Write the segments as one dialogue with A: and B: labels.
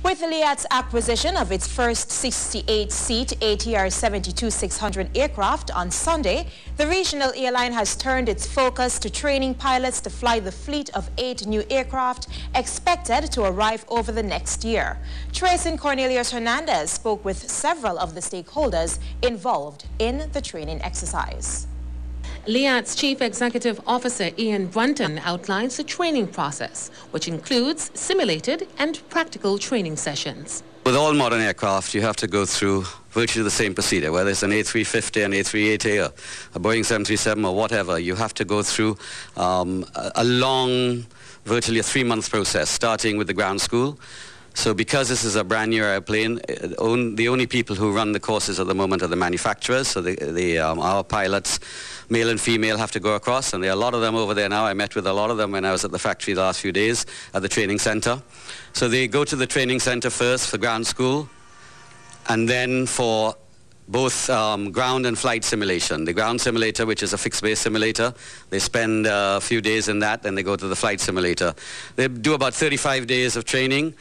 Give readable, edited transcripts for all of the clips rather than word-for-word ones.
A: With LIAT's acquisition of its first 68-seat ATR 72-600 aircraft on Sunday, the regional airline has turned its focus to training pilots to fly the fleet of 8 new aircraft expected to arrive over the next year. Tracy Cornelius Hernandez spoke with several of the stakeholders involved in the training exercise.
B: LIAT's Chief Executive Officer Ian Brunton outlines the training process, which includes simulated and practical training sessions.
C: With all modern aircraft, you have to go through virtually the same procedure, whether it's an A350, an A380, a Boeing 737 or whatever. You have to go through a long, virtually a 3-month process, starting with the ground school. So because this is a brand new airplane, the only people who run the courses at the moment are the manufacturers. So our pilots, male and female, have to go across, and there are a lot of them over there now. I met with a lot of them when I was at the factory the last few days at the training center. So they go to the training center first for ground school, and then for both ground and flight simulation. The ground simulator, which is a fixed base simulator, they spend a few days in that, then they go to the flight simulator. They do about 35 days of training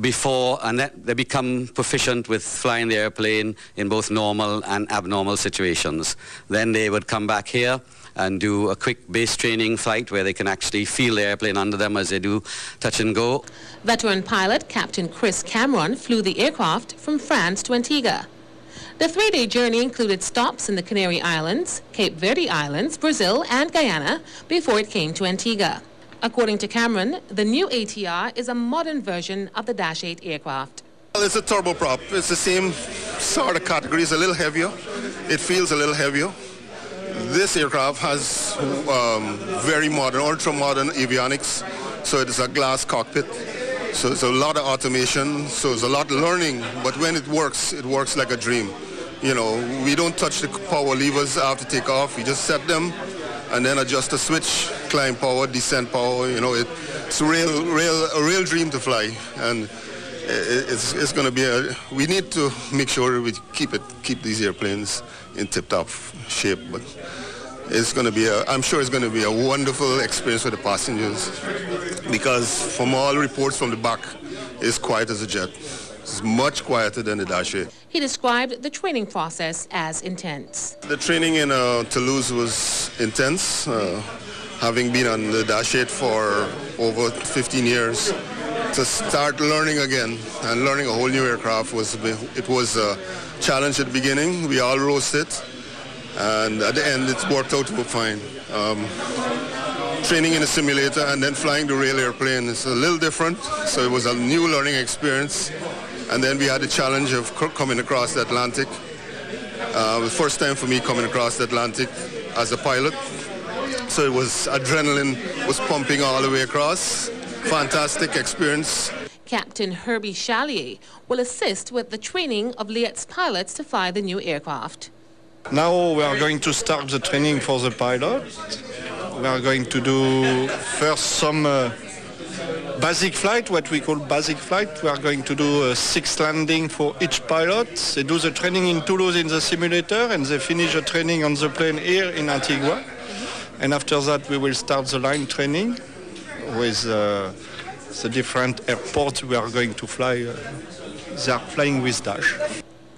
C: before, and they become proficient with flying the airplane in both normal and abnormal situations. Then they would come back here and do a quick base training flight where they can actually feel the airplane under them as they do touch and go.
B: Veteran pilot Captain Chris Cameron flew the aircraft from France to Antigua. The 3-day journey included stops in the Canary Islands, Cape Verde Islands, Brazil and Guyana before it came to Antigua. According to Cameron, the new ATR is a modern version of the Dash 8 aircraft.
D: Well, it's a turboprop. It's the same sort of category. It's a little heavier. It feels a little heavier. This aircraft has very modern, ultra-modern avionics. So it's a glass cockpit. So it's a lot of automation. So it's a lot of learning. But when it works like a dream. You know, we don't touch the power levers after takeoff. We just set them and then adjust the switch, climb power, descent power. You know, it's a real dream to fly, and it's going to be we need to make sure we keep these airplanes in tip-top shape. But it's going to be I'm sure it's going to be a wonderful experience for the passengers, because from all reports from the back, it's quiet as a jet. It's much quieter than the Dash 8.
B: He described the training process as intense.
D: The training in Toulouse was intense. Having been on the Dash 8 for over 15 years, to start learning again and learning a whole new aircraft was a challenge at the beginning. We all rose it, and at the end it worked out fine. Training in a simulator and then flying the real airplane is a little different, so it was a new learning experience. And then we had the challenge of coming across the Atlantic. The first time for me coming across the Atlantic as a pilot. So it was, adrenaline was pumping all the way across. Fantastic experience.
B: Captain Herbie Chalier will assist with the training of LIAT's pilots to fly the new aircraft.
E: Now we are going to start the training for the pilot. We are going to do first some basic flight, what we call basic flight. We are going to do 6 landings for each pilot. They do the training in Toulouse in the simulator, and they finish the training on the plane here in Antigua. And after that, we will start the line training with the different airports we are going to fly. They are flying with Dash.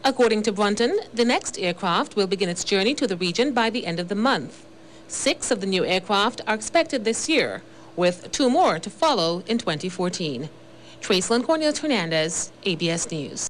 B: According to Brunton, the next aircraft will begin its journey to the region by the end of the month. 6 of the new aircraft are expected this year, with 2 more to follow in 2014. Tracy Cornelius Hernandez, ABS News.